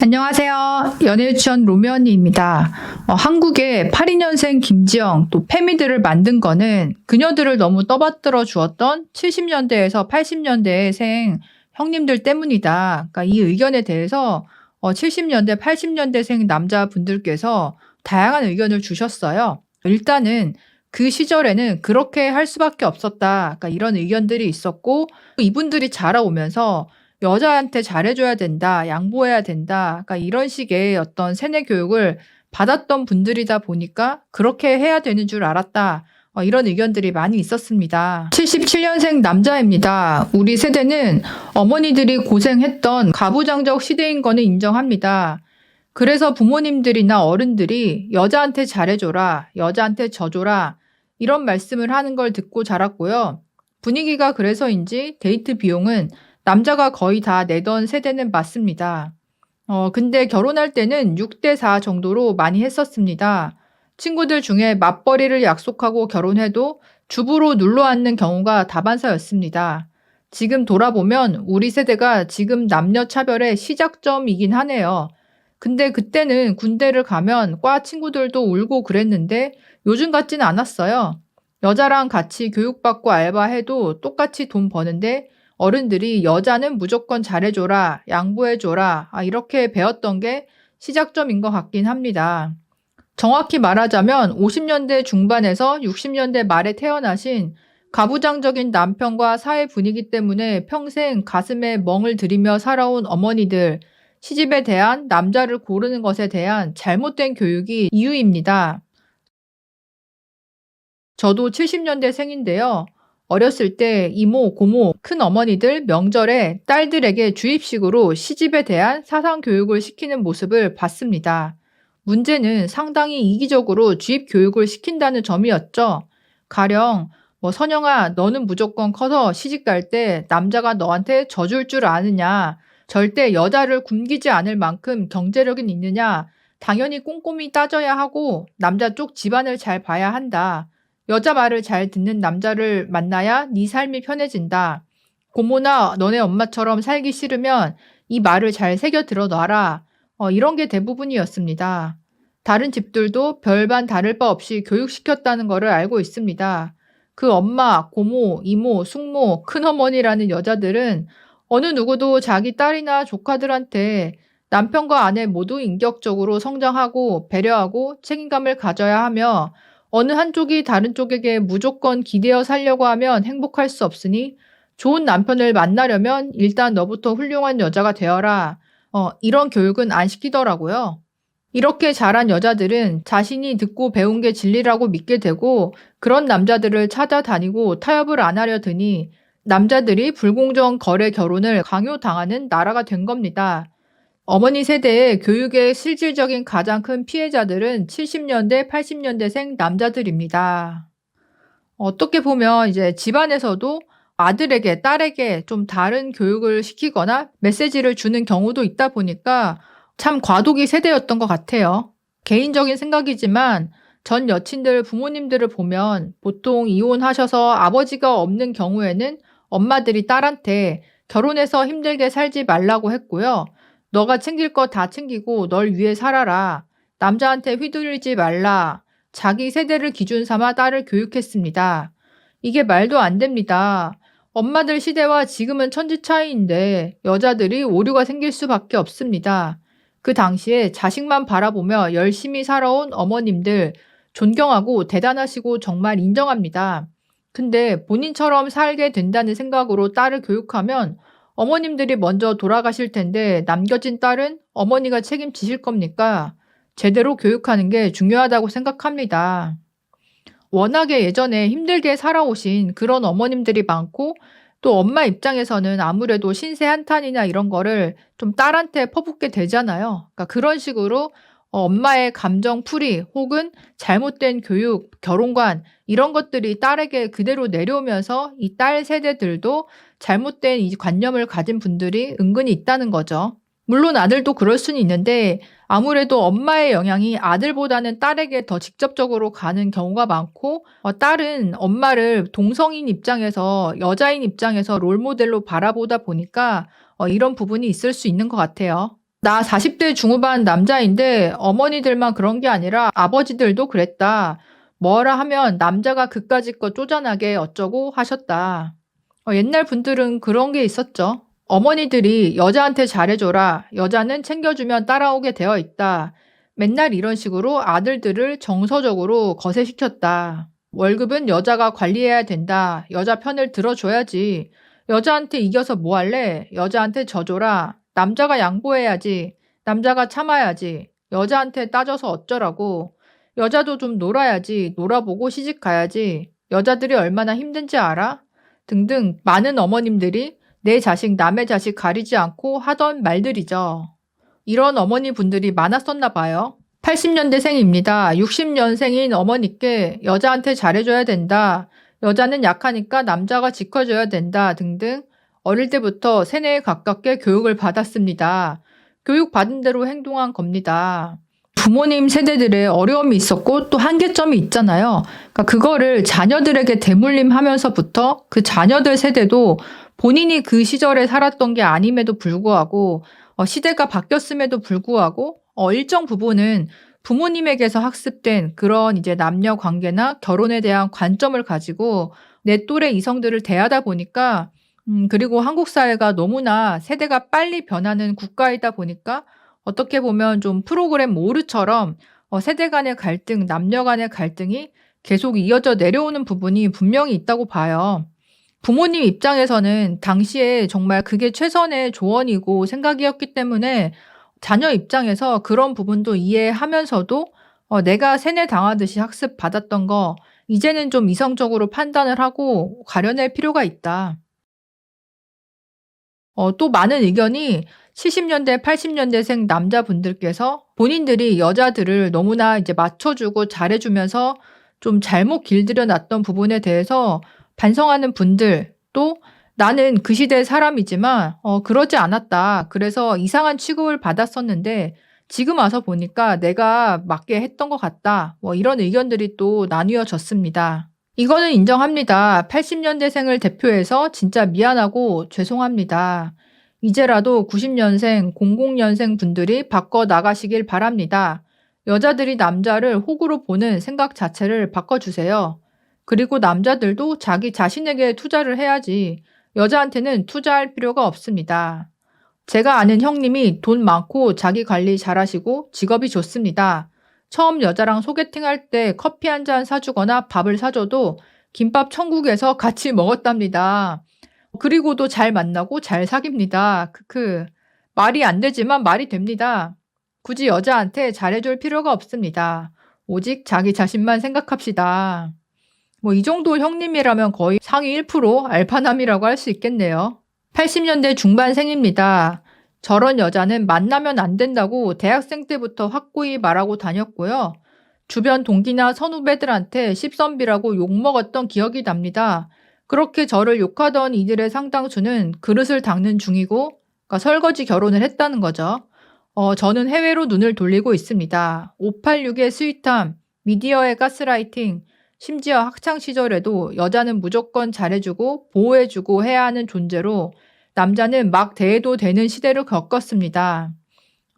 안녕하세요. 연예유치원 로미 언니입니다. 한국의 82년생 김지영 또 패미들을 만든 거는 그녀들을 너무 떠받들어 주었던 70년대에서 80년대의 생 형님들 때문이다. 그러니까 이 의견에 대해서 70년대, 80년대생 남자분들께서 다양한 의견을 주셨어요. 일단은 그 시절에는 그렇게 할 수밖에 없었다. 그러니까 이런 의견들이 있었고, 이분들이 자라오면서 여자한테 잘해줘야 된다, 양보해야 된다, 그러니까 이런 식의 어떤 세뇌 교육을 받았던 분들이다 보니까 그렇게 해야 되는 줄 알았다. 이런 의견들이 많이 있었습니다. 77년생 남자입니다. 우리 세대는 어머니들이 고생했던 가부장적 시대인 거는 인정합니다. 그래서 부모님들이나 어른들이 여자한테 잘해줘라, 여자한테 져줘라, 이런 말씀을 하는 걸 듣고 자랐고요. 분위기가 그래서인지 데이트 비용은 남자가 거의 다 내던 세대는 맞습니다. 근데 결혼할 때는 6대4 정도로 많이 했었습니다. 친구들 중에 맞벌이를 약속하고 결혼해도 주부로 눌러앉는 경우가 다반사였습니다. 지금 돌아보면 우리 세대가 지금 남녀 차별의 시작점이긴 하네요. 근데 그때는 군대를 가면 과 친구들도 울고 그랬는데 요즘 같진 않았어요. 여자랑 같이 교육받고 알바해도 똑같이 돈 버는데 어른들이 여자는 무조건 잘해줘라, 양보해줘라, 이렇게 배웠던 게 시작점인 것 같긴 합니다. 정확히 말하자면 50년대 중반에서 60년대 말에 태어나신 가부장적인 남편과 사회 분위기 때문에 평생 가슴에 멍을 들이며 살아온 어머니들, 시집에 대한 남자를 고르는 것에 대한 잘못된 교육이 이유입니다. 저도 70년대 생인데요. 어렸을 때 이모, 고모, 큰어머니들 명절에 딸들에게 주입식으로 시집에 대한 사상 교육을 시키는 모습을 봤습니다. 문제는 상당히 이기적으로 주입 교육을 시킨다는 점이었죠. 가령 선영아, 너는 무조건 커서 시집 갈 때 남자가 너한테 져줄 줄 아느냐, 절대 여자를 굶기지 않을 만큼 경제력은 있느냐, 당연히 꼼꼼히 따져야 하고 남자 쪽 집안을 잘 봐야 한다. 여자 말을 잘 듣는 남자를 만나야 네 삶이 편해진다. 고모나 너네 엄마처럼 살기 싫으면 이 말을 잘 새겨 들어 놔라. 이런 게 대부분이었습니다. 다른 집들도 별반 다를 바 없이 교육시켰다는 거를 알고 있습니다. 그 엄마, 고모, 이모, 숙모, 큰어머니라는 여자들은 어느 누구도 자기 딸이나 조카들한테 남편과 아내 모두 인격적으로 성장하고 배려하고 책임감을 가져야 하며 어느 한쪽이 다른 쪽에게 무조건 기대어 살려고 하면 행복할 수 없으니 좋은 남편을 만나려면 일단 너부터 훌륭한 여자가 되어라. 이런 교육은 안 시키더라고요. 이렇게 자란 여자들은 자신이 듣고 배운 게 진리라고 믿게 되고 그런 남자들을 찾아다니고 타협을 안 하려 드니 남자들이 불공정 거래 결혼을 강요당하는 나라가 된 겁니다. 어머니 세대의 교육의 실질적인 가장 큰 피해자들은 70년대, 80년대생 남자들입니다. 어떻게 보면 이제 집안에서도 아들에게, 딸에게 좀 다른 교육을 시키거나 메시지를 주는 경우도 있다 보니까 참 과도기 세대였던 것 같아요. 개인적인 생각이지만 전 여친들 부모님들을 보면 보통 이혼하셔서 아버지가 없는 경우에는 엄마들이 딸한테 결혼해서 힘들게 살지 말라고 했고요. 너가 챙길 거 다 챙기고 널 위해 살아라. 남자한테 휘둘리지 말라. 자기 세대를 기준 삼아 딸을 교육했습니다. 이게 말도 안 됩니다. 엄마들 시대와 지금은 천지 차이인데 여자들이 오류가 생길 수밖에 없습니다. 그 당시에 자식만 바라보며 열심히 살아온 어머님들 존경하고 대단하시고 정말 인정합니다. 근데 본인처럼 살게 된다는 생각으로 딸을 교육하면 어머님들이 먼저 돌아가실 텐데 남겨진 딸은 어머니가 책임지실 겁니까? 제대로 교육하는 게 중요하다고 생각합니다. 워낙에 예전에 힘들게 살아오신 그런 어머님들이 많고 또 엄마 입장에서는 아무래도 신세 한탄이나 이런 거를 좀 딸한테 퍼붓게 되잖아요. 그러니까 그런 식으로 엄마의 감정 풀이 혹은 잘못된 교육, 결혼관 이런 것들이 딸에게 그대로 내려오면서 이 딸 세대들도 잘못된 이 관념을 가진 분들이 은근히 있다는 거죠. 물론 아들도 그럴 수는 있는데 아무래도 엄마의 영향이 아들보다는 딸에게 더 직접적으로 가는 경우가 많고 딸은 엄마를 동성인 입장에서 여자인 입장에서 롤모델로 바라보다 보니까 이런 부분이 있을 수 있는 것 같아요. 나 40대 중후반 남자인데 어머니들만 그런 게 아니라 아버지들도 그랬다. 뭐라 하면 남자가 그까짓 거 쪼잔하게 어쩌고 하셨다. 옛날 분들은 그런 게 있었죠. 어머니들이 여자한테 잘해줘라. 여자는 챙겨주면 따라오게 되어 있다. 맨날 이런 식으로 아들들을 정서적으로 거세시켰다. 월급은 여자가 관리해야 된다. 여자 편을 들어줘야지. 여자한테 이겨서 뭐 할래? 여자한테 져줘라. 남자가 양보해야지. 남자가 참아야지. 여자한테 따져서 어쩌라고. 여자도 좀 놀아야지. 놀아보고 시집 가야지. 여자들이 얼마나 힘든지 알아? 등등 많은 어머님들이 내 자식, 남의 자식 가리지 않고 하던 말들이죠. 이런 어머니 분들이 많았었나 봐요. 80년대생입니다. 60년생인 어머니께 여자한테 잘해줘야 된다. 여자는 약하니까 남자가 지켜줘야 된다. 등등 어릴 때부터 세뇌에 가깝게 교육을 받았습니다. 교육받은 대로 행동한 겁니다. 부모님 세대들의 어려움이 있었고 또 한계점이 있잖아요. 그러니까 그거를 자녀들에게 대물림하면서부터 그 자녀들 세대도 본인이 그 시절에 살았던 게 아님에도 불구하고 시대가 바뀌었음에도 불구하고 일정 부분은 부모님에게서 학습된 그런 이제 남녀 관계나 결혼에 대한 관점을 가지고 내 또래 이성들을 대하다 보니까 그리고 한국 사회가 너무나 세대가 빨리 변하는 국가이다 보니까 어떻게 보면 좀 프로그램 모르처럼 세대 간의 갈등, 남녀 간의 갈등이 계속 이어져 내려오는 부분이 분명히 있다고 봐요. 부모님 입장에서는 당시에 정말 그게 최선의 조언이고 생각이었기 때문에 자녀 입장에서 그런 부분도 이해하면서도 내가 세뇌당하듯이 학습받았던 거 이제는 좀 이성적으로 판단을 하고 가려낼 필요가 있다. 또 많은 의견이 70년대, 80년대생 남자분들께서 본인들이 여자들을 너무나 이제 맞춰주고 잘해주면서 좀 잘못 길들여 놨던 부분에 대해서 반성하는 분들, 또 나는 그 시대의 사람이지만 그러지 않았다. 그래서 이상한 취급을 받았었는데 지금 와서 보니까 내가 맞게 했던 것 같다. 이런 의견들이 또 나뉘어졌습니다. 이거는 인정합니다. 80년대생을 대표해서 진짜 미안하고 죄송합니다. 이제라도 90년생, 00년생 분들이 바꿔 나가시길 바랍니다. 여자들이 남자를 호구로 보는 생각 자체를 바꿔주세요. 그리고 남자들도 자기 자신에게 투자를 해야지 여자한테는 투자할 필요가 없습니다. 제가 아는 형님이 돈 많고 자기 관리 잘하시고 직업이 좋습니다. 처음 여자랑 소개팅할 때 커피 한 잔 사주거나 밥을 사줘도 김밥 천국에서 같이 먹었답니다. 그리고도 잘 만나고 잘 사깁니다. 크크. 말이 안 되지만 말이 됩니다. 굳이 여자한테 잘해줄 필요가 없습니다. 오직 자기 자신만 생각합시다. 이 정도 형님이라면 거의 상위 1% 알파남이라고 할 수 있겠네요. 80년대 중반생입니다. 저런 여자는 만나면 안 된다고 대학생 때부터 확고히 말하고 다녔고요. 주변 동기나 선후배들한테 십선비라고 욕먹었던 기억이 납니다. 그렇게 저를 욕하던 이들의 상당수는 그릇을 닦는 중이고 그러니까 설거지 결혼을 했다는 거죠. 저는 해외로 눈을 돌리고 있습니다. 586의 스윗함, 미디어의 가스라이팅, 심지어 학창시절에도 여자는 무조건 잘해주고 보호해주고 해야 하는 존재로 남자는 막 대해도 되는 시대를 겪었습니다.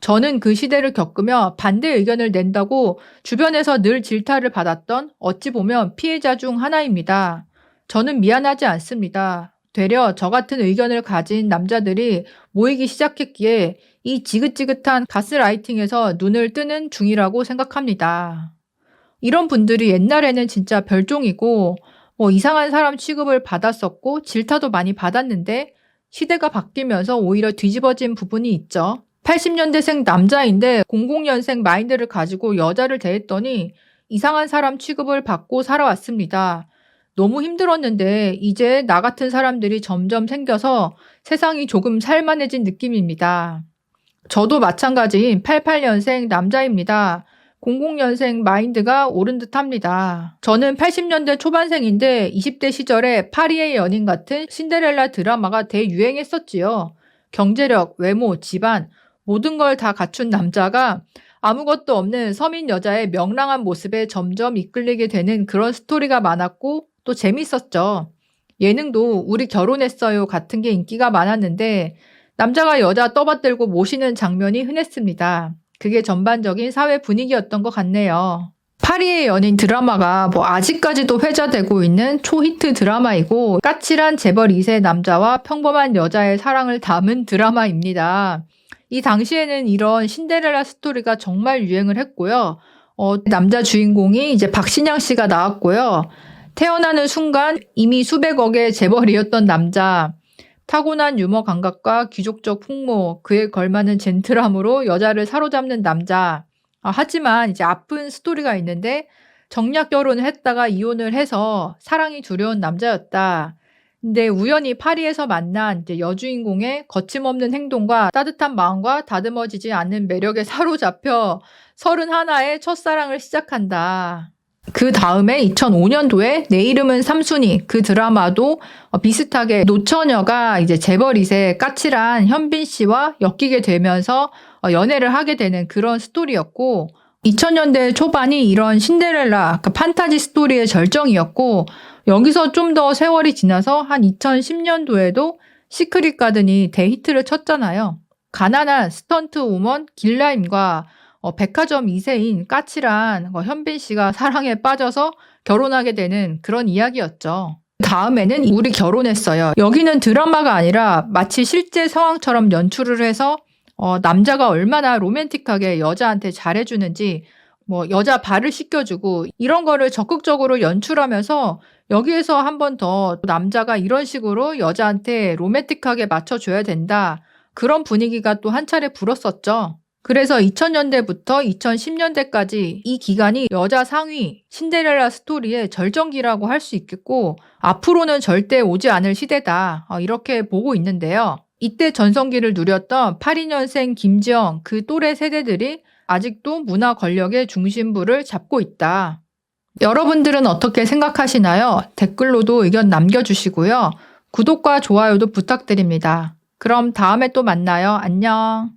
저는 그 시대를 겪으며 반대 의견을 낸다고 주변에서 늘 질타를 받았던 어찌 보면 피해자 중 하나입니다. 저는 미안하지 않습니다. 되려 저 같은 의견을 가진 남자들이 모이기 시작했기에 이 지긋지긋한 가스라이팅에서 눈을 뜨는 중이라고 생각합니다. 이런 분들이 옛날에는 진짜 별종이고 이상한 사람 취급을 받았었고 질타도 많이 받았는데 시대가 바뀌면서 오히려 뒤집어진 부분이 있죠. 80년대생 남자인데 00년생 마인드를 가지고 여자를 대했더니 이상한 사람 취급을 받고 살아왔습니다. 너무 힘들었는데 이제 나 같은 사람들이 점점 생겨서 세상이 조금 살만해진 느낌입니다. 저도 마찬가지인 88년생 남자입니다. 00년생 마인드가 옳은 듯 합니다. 저는 80년대 초반생인데 20대 시절에 파리의 연인 같은 신데렐라 드라마가 대유행했었지요. 경제력, 외모, 집안 모든 걸 다 갖춘 남자가 아무것도 없는 서민 여자의 명랑한 모습에 점점 이끌리게 되는 그런 스토리가 많았고 또 재밌었죠. 예능도 우리 결혼했어요 같은 게 인기가 많았는데 남자가 여자 떠받들고 모시는 장면이 흔했습니다. 그게 전반적인 사회 분위기였던 것 같네요. 파리의 연인 드라마가 아직까지도 회자되고 있는 초히트 드라마이고 까칠한 재벌 2세 남자와 평범한 여자의 사랑을 담은 드라마입니다. 이 당시에는 이런 신데렐라 스토리가 정말 유행을 했고요. 남자 주인공이 이제 박신양 씨가 나왔고요. 태어나는 순간 이미 수백억의 재벌이었던 남자, 타고난 유머 감각과 귀족적 풍모, 그에 걸맞는 젠틀함으로 여자를 사로잡는 남자. 하지만 이제 아픈 스토리가 있는데 정략 결혼을 했다가 이혼을 해서 사랑이 두려운 남자였다. 근데 우연히 파리에서 만난 이제 여주인공의 거침없는 행동과 따뜻한 마음과 다듬어지지 않는 매력에 사로잡혀 31의 첫사랑을 시작한다. 그 다음에 2005년도에 내 이름은 삼순이, 그 드라마도 비슷하게 노처녀가 이제 재벌 2세 까칠한 현빈 씨와 엮이게 되면서 연애를 하게 되는 그런 스토리였고, 2000년대 초반이 이런 신데렐라, 그러니까 판타지 스토리의 절정이었고, 여기서 좀 더 세월이 지나서 한 2010년도에도 시크릿 가든이 대히트를 쳤잖아요. 가난한 스턴트 우먼 길라임과 백화점 2세인 까칠한 현빈 씨가 사랑에 빠져서 결혼하게 되는 그런 이야기였죠. 다음에는 우리 결혼했어요. 여기는 드라마가 아니라 마치 실제 상황처럼 연출을 해서 남자가 얼마나 로맨틱하게 여자한테 잘해주는지, 여자 발을 씻겨주고 이런 거를 적극적으로 연출하면서 여기에서 한 번 더 남자가 이런 식으로 여자한테 로맨틱하게 맞춰줘야 된다. 그런 분위기가 또 한 차례 불었었죠. 그래서 2000년대부터 2010년대까지 이 기간이 여자 상위 신데렐라 스토리의 절정기라고 할 수 있겠고, 앞으로는 절대 오지 않을 시대다. 이렇게 보고 있는데요. 이때 전성기를 누렸던 82년생 김지영, 그 또래 세대들이 아직도 문화 권력의 중심부를 잡고 있다. 여러분들은 어떻게 생각하시나요? 댓글로도 의견 남겨주시고요. 구독과 좋아요도 부탁드립니다. 그럼 다음에 또 만나요. 안녕.